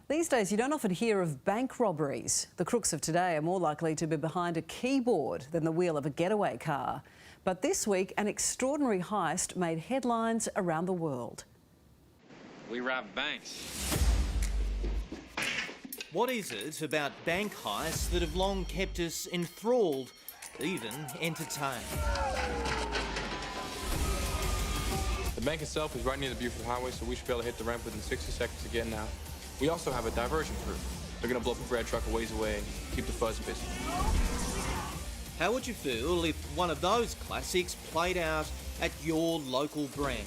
These days, you don't often hear of bank robberies. The crooks of today are more likely to be behind a keyboard than the wheel of a getaway car. But this week, an extraordinary heist made headlines around the world. We rob banks. What is it about bank heists that have long kept us enthralled, even entertained? The bank itself is right near the Beaufort Highway, so we should be able to hit the ramp within 60 seconds to get out. We also have a diversion crew. They're going to blow up a bread truck a ways away, keep the fuzz busy. How would you feel if one of those classics played out at your local branch?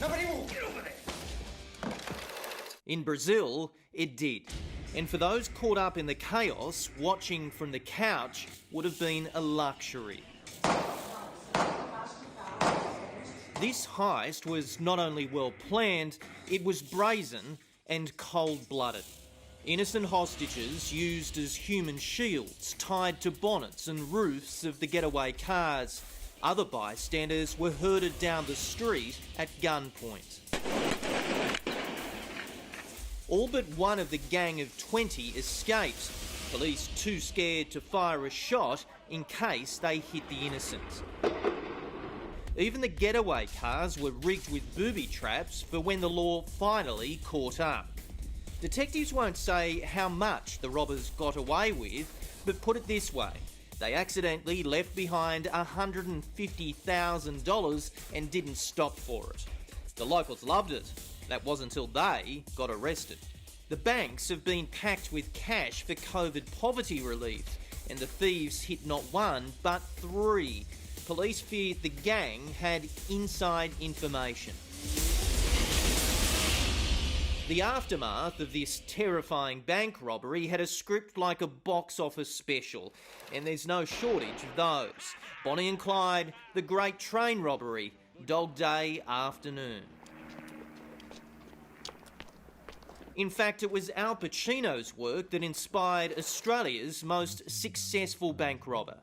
Nobody will get over there! In Brazil, it did. And for those caught up in the chaos, watching from the couch would have been a luxury. This heist was not only well planned, it was brazen and cold-blooded. Innocent hostages used as human shields, tied to bonnets and roofs of the getaway cars. Other bystanders were herded down the street at gunpoint. All but one of the gang of 20 escaped, police too scared to fire a shot in case they hit the innocent. Even the getaway cars were rigged with booby traps for when the law finally caught up. Detectives won't say how much the robbers got away with, but put it this way, they accidentally left behind $150,000 and didn't stop for it. The locals loved it. That wasn't until they got arrested. The banks have been packed with cash for COVID poverty relief, and the thieves hit not one, but three. Police feared the gang had inside information. The aftermath of this terrifying bank robbery had a script like a box office special, and there's no shortage of those. Bonnie and Clyde, The Great Train Robbery, Dog Day Afternoon. In fact, it was Al Pacino's work that inspired Australia's most successful bank robber.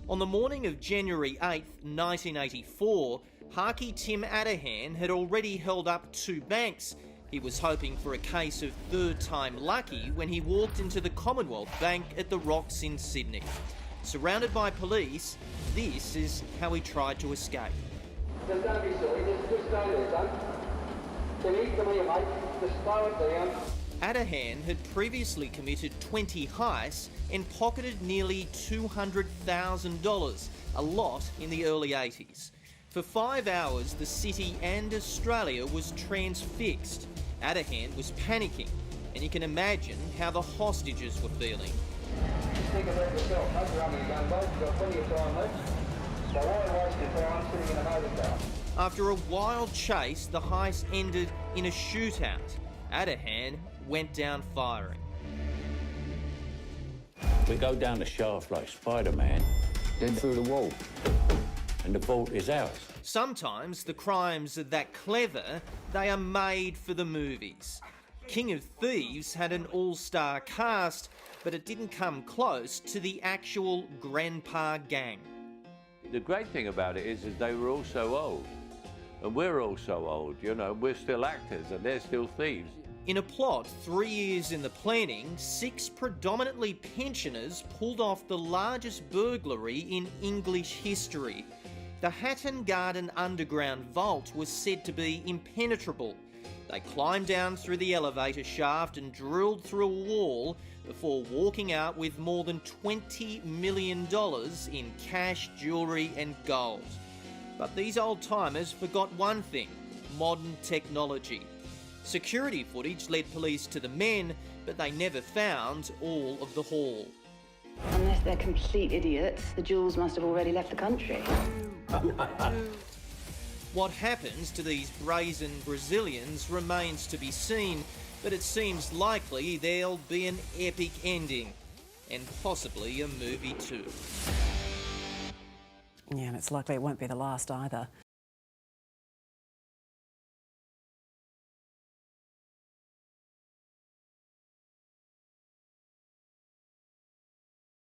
On the morning of January 8, 1984, Harky Tim Adahan had already held up two banks. He was hoping for a case of third time lucky when he walked into the Commonwealth Bank at the Rocks in Sydney. Surrounded by police, this is how he tried to escape. Don't be silly, just stay there, son. Come here, mate. Just slow it down. Adahan had previously committed 20 heists and pocketed nearly $200,000, a lot in the early 80s. For 5 hours, the city and Australia was transfixed. Adahan was panicking, and you can imagine how the hostages were feeling. Just think about yourself, mate. You're under your gun, mate. You've got plenty of time left. So why waste your time sitting in a motor car? After a wild chase, the heist ended in a shootout. Adahan went down firing. We go down the shaft like Spider-Man, then through the wall, and the vault is ours. Sometimes the crimes are that clever, they are made for the movies. King of Thieves had an all-star cast, but it didn't come close to the actual Grandpa gang. The great thing about it is they were all so old, and we're all so old, you know, we're still actors and they're still thieves. In a plot 3 years in the planning, 6 predominantly pensioners pulled off the largest burglary in English history. The Hatton Garden underground vault was said to be impenetrable. They climbed down through the elevator shaft and drilled through a wall before walking out with more than $20 million in cash, jewellery and gold. But these old-timers forgot one thing: modern technology. Security footage led police to the men, but they never found all of the haul. Unless they're complete idiots, the jewels must have already left the country. What happens to these brazen Brazilians remains to be seen, but it seems likely there'll be an epic ending, and possibly a movie too. Yeah, and it's likely it won't be the last either.